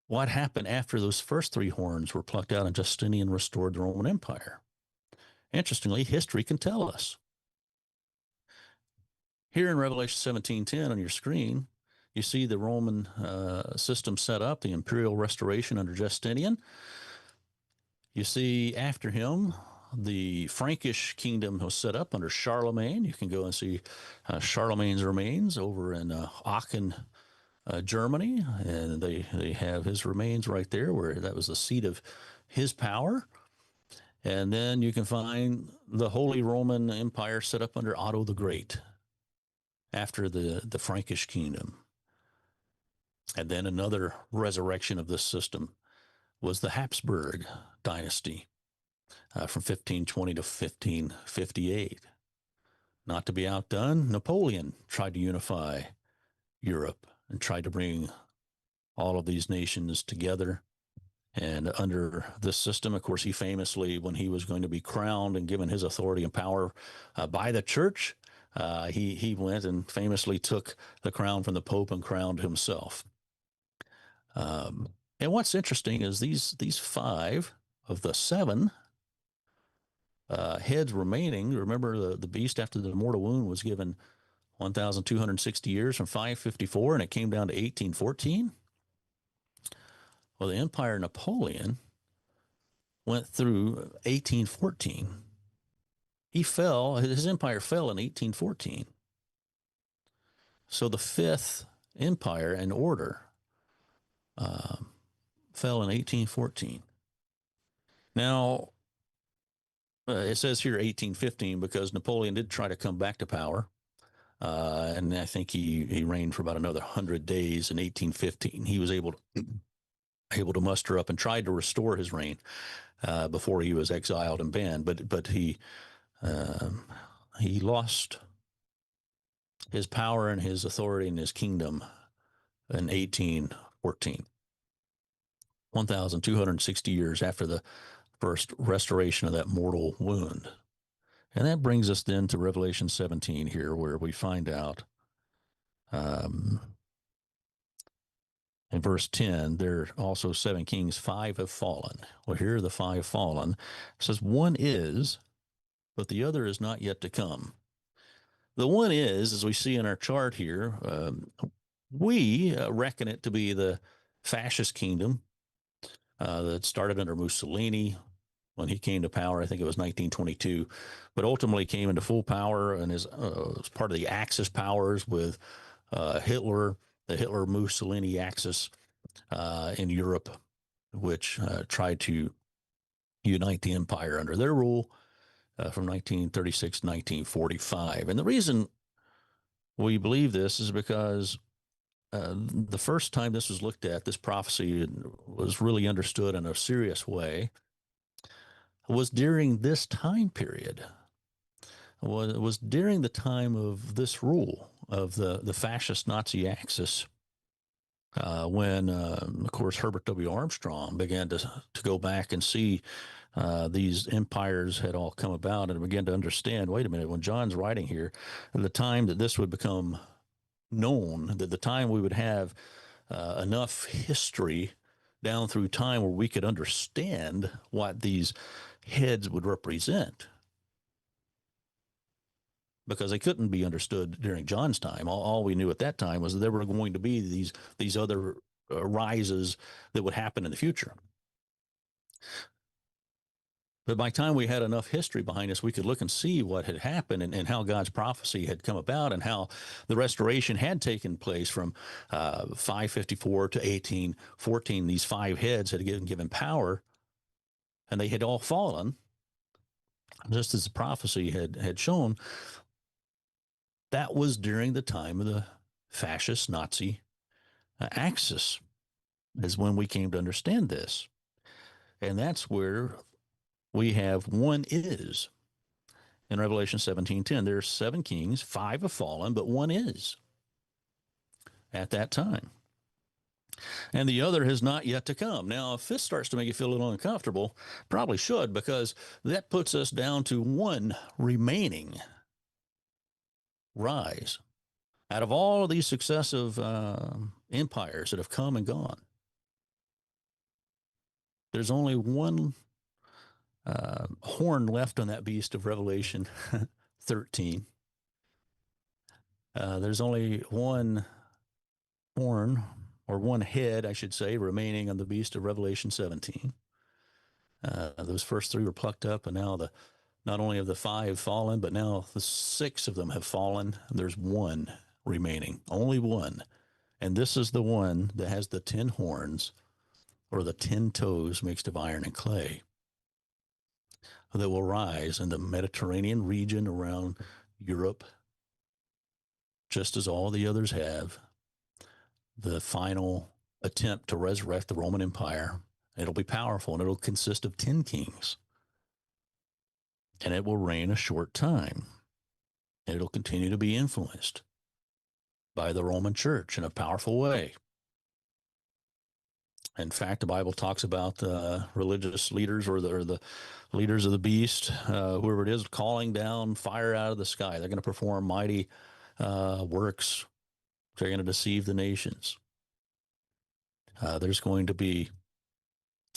what happened after those first three horns were plucked out and Justinian restored the Roman Empire? Interestingly, history can tell us. Here in Revelation 17:10 on your screen, you see the Roman system set up, the imperial restoration under Justinian. You see after him, the Frankish kingdom was set up under Charlemagne. You can go and see Charlemagne's remains over in Aachen, Germany, and they have his remains right there, where that was the seat of his power. And then you can find the Holy Roman Empire set up under Otto the Great after the Frankish kingdom. And then another resurrection of this system was the Habsburg dynasty from 1520 to 1558. Not to be outdone, Napoleon tried to unify Europe and tried to bring all of these nations together. And under this system, of course, he famously, when he was going to be crowned and given his authority and power by the church, he went and famously took the crown from the Pope and crowned himself. And what's interesting is these five of the seven heads remaining. Remember, the beast after the mortal wound was given 1,260 years from 554, and it came down to 1814. Well, the Empire of Napoleon went through 1814. His empire fell in 1814. So the fifth empire in order fell in 1814. Now, it says here 1815 because Napoleon did try to come back to power. And I think he reigned for about another 100 days in 1815. He was able to muster up and tried to restore his reign before he was exiled and banned. But he lost his power and his authority and his kingdom in 1814. 1,260 years after the first restoration of that mortal wound. And that brings us then to Revelation 17 here, where we find out in verse 10, there are also seven kings, five have fallen. Well, here are the five fallen. It says, one is, but the other is not yet to come. The one is, as we see in our chart here, we reckon it to be the fascist kingdom that started under Mussolini when he came to power. I think it was 1922, but ultimately came into full power and is part of the Axis powers with Hitler, the Hitler-Mussolini axis in Europe, which tried to unite the empire under their rule from 1936 to 1945. And the reason we believe this is because the first time this was looked at, this prophecy was really understood in a serious way, was during this time period. Was during the time of this rule of the fascist Nazi axis, when, of course, Herbert W. Armstrong began to go back and see these empires had all come about and began to understand, wait a minute, when John's writing here, at the time that this would become known, that the time we would have enough history down through time where we could understand what these heads would represent, because they couldn't be understood during John's time. All we knew at that time was that there were going to be these other rises that would happen in the future. But by the time we had enough history behind us, we could look and see what had happened and how God's prophecy had come about and how the restoration had taken place from 554 to 1814. These five heads had given power, and they had all fallen. just as the prophecy had shown, that was during the time of the fascist Nazi Axis, is when we came to understand this. And that's where we have one is. In Revelation 17:10, there's 7 kings, 5 have fallen, but one is at that time. And the other has not yet to come. Now, if this starts to make you feel a little uncomfortable, probably should, because that puts us down to one remaining rise. Out of all of these successive empires that have come and gone, there's only one horn left on that beast of Revelation 13. There's only one horn, or one head, I should say, remaining on the beast of Revelation 17. Those first 3 were plucked up, and now not only have the 5 fallen, but now the 6 of them have fallen. There's one remaining, only one. And this is the one that has the 10 horns, or the 10 toes mixed of iron and clay, that will rise in the Mediterranean region around Europe, just as all the others have. The final attempt to resurrect the Roman Empire. It'll be powerful, and it'll consist of 10 kings. And it will reign a short time. And it'll continue to be influenced by the Roman Church in a powerful way. In fact, the Bible talks about the religious leaders, or the leaders of the beast, whoever it is, calling down fire out of the sky. They're going to perform mighty works. They're going to deceive the nations. There's going to be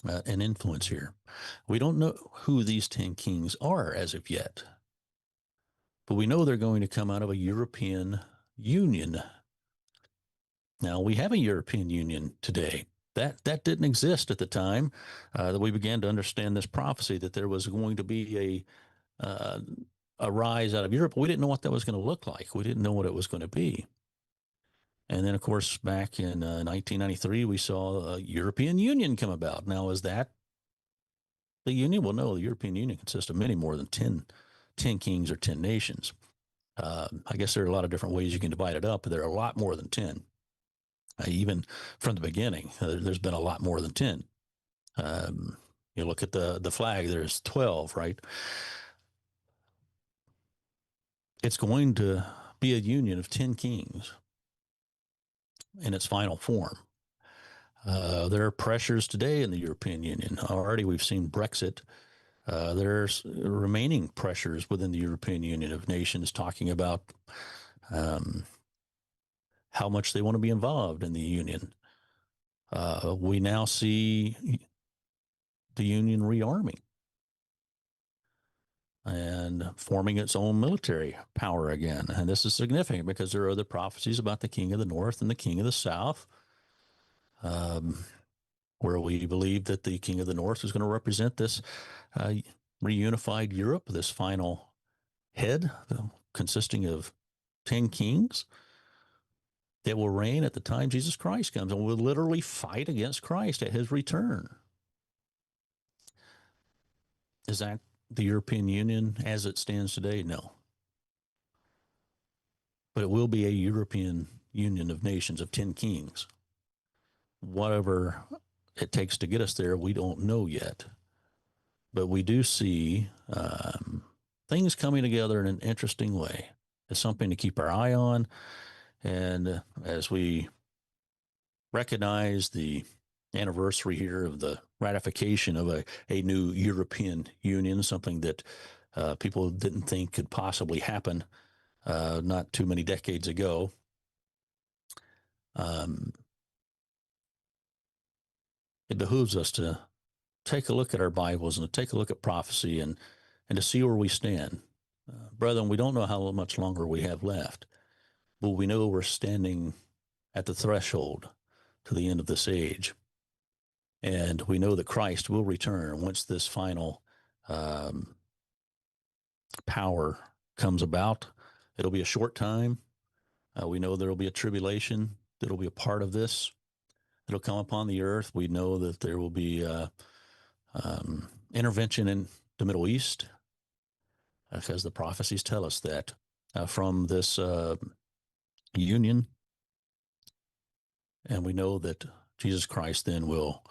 an influence here. We don't know who these 10 kings are as of yet, but we know they're going to come out of a European Union. Now, we have a European Union today. That didn't exist at the time that we began to understand this prophecy, that there was going to be a rise out of Europe. We didn't know what that was going to look like. We didn't know what it was going to be. And then, of course, back in 1993, we saw a European Union come about. Now, is that the Union? Well, no, the European Union consists of many more than 10 kings or 10 nations. I guess there are a lot of different ways you can divide it up, but there are a lot more than 10. Even from the beginning, there's been a lot more than 10. You look at the flag, there's 12, right? It's going to be a union of 10 kings in its final form. There are pressures today in the European Union. Already we've seen Brexit. There's remaining pressures within the European Union of nations talking about how much they want to be involved in the union. We now see the union rearming and forming its own military power again. And this is significant because there are other prophecies about the king of the north and the king of the south, where we believe that the king of the north is going to represent this reunified Europe, this final head consisting of 10 kings that will reign at the time Jesus Christ comes, and will literally fight against Christ at his return. Is that the European Union as it stands today? No. But it will be a European Union of nations of 10 kings. Whatever it takes to get us there, we don't know yet. But we do see things coming together in an interesting way. It's something to keep our eye on. And as we recognize the anniversary here of the ratification of a new European Union, something that people didn't think could possibly happen not too many decades ago. It behooves us to take a look at our Bibles and to take a look at prophecy and to see where we stand. Brethren, we don't know how much longer we have left, but we know we're standing at the threshold to the end of this age. And we know that Christ will return once this final power comes about. It'll be a short time. We know there will be a tribulation that will be a part of this. It'll come upon the earth. We know that there will be intervention in the Middle East. because the prophecies tell us that from this union, and we know that Jesus Christ then will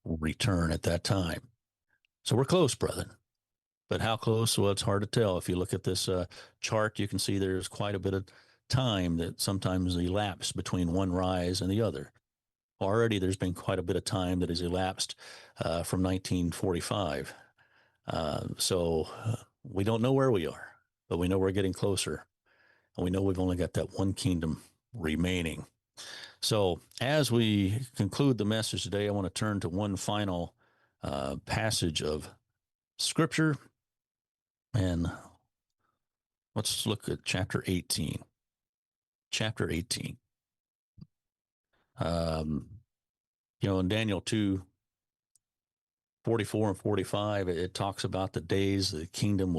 return at that time. So we're close, brethren. But how close? Well, it's hard to tell. If you look at this chart, you can see there's quite a bit of time that sometimes elapsed between one rise and the other. Already there's been quite a bit of time that has elapsed from 1945. So we don't know where we are, but we know we're getting closer. And we know we've only got that one kingdom remaining. So as we conclude the message today, I want to turn to one final passage of Scripture. And let's look at chapter 18. Chapter 18. In Daniel 2, 44 and 45, it talks about the days the kingdom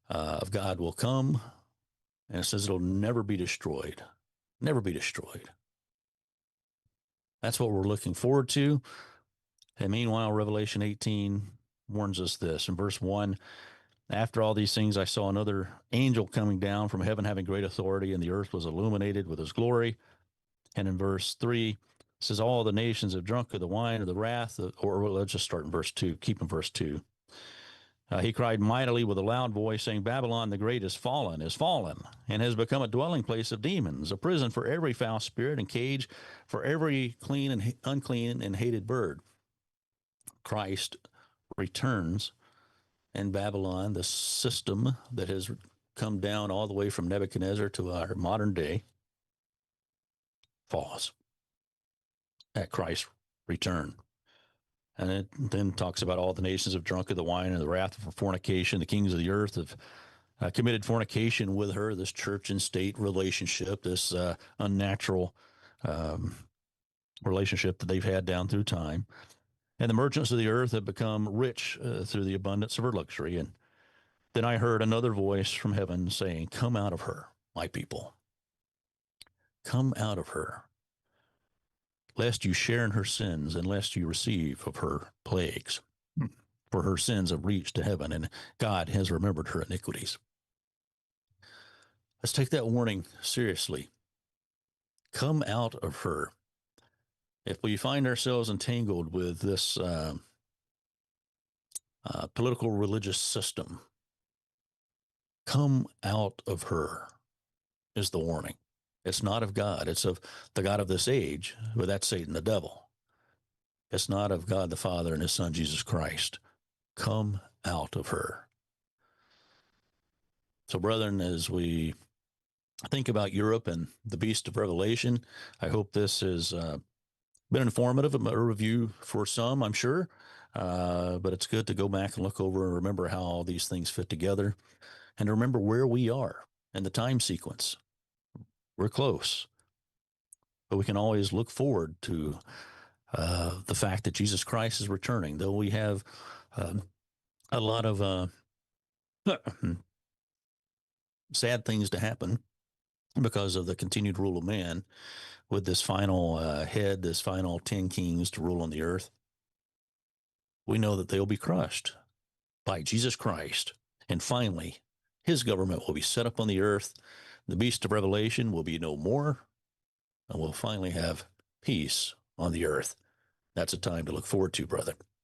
of God will come. And it says it'll never be destroyed. Never be destroyed. That's what we're looking forward to. And meanwhile, Revelation 18 warns us this. In verse 1, after all these things, I saw another angel coming down from heaven having great authority, and the earth was illuminated with his glory. And in verse 3, it says, all the nations have drunk of the wine of the wrath, or let's just start in verse 2, keep in verse 2. He cried mightily with a loud voice, saying, Babylon the great is fallen, and has become a dwelling place of demons, a prison for every foul spirit, and cage for every clean and unclean and hated bird. Christ returns, and Babylon, the system that has come down all the way from Nebuchadnezzar to our modern day, falls at Christ's return. And it then talks about all the nations have drunk of the wine and the wrath of fornication. The kings of the earth have committed fornication with her, this church and state relationship, this unnatural relationship that they've had down through time. And the merchants of the earth have become rich through the abundance of her luxury. And then I heard another voice from heaven saying, come out of her, my people. Come out of her, lest you share in her sins, and lest you receive of her plagues. For her sins have reached to heaven, and God has remembered her iniquities. Let's take that warning seriously. Come out of her. If we find ourselves entangled with this political religious system, come out of her is the warning. It's not of God. It's of the God of this age, but that's Satan, the devil. It's not of God the Father and his Son, Jesus Christ. Come out of her. So, brethren, as we think about Europe and the beast of Revelation, I hope this has been informative, a review for some, I'm sure. But it's good to go back and look over and remember how all these things fit together, and to remember where we are in the time sequence. We're close, but we can always look forward to the fact that Jesus Christ is returning, though we have a lot of sad things to happen because of the continued rule of man with this final head, this final 10 kings to rule on the earth. We know that they'll be crushed by Jesus Christ. And finally, his government will be set up on the earth. The beast of Revelation will be no more. And we'll finally have peace on the earth. That's a time to look forward to, brother.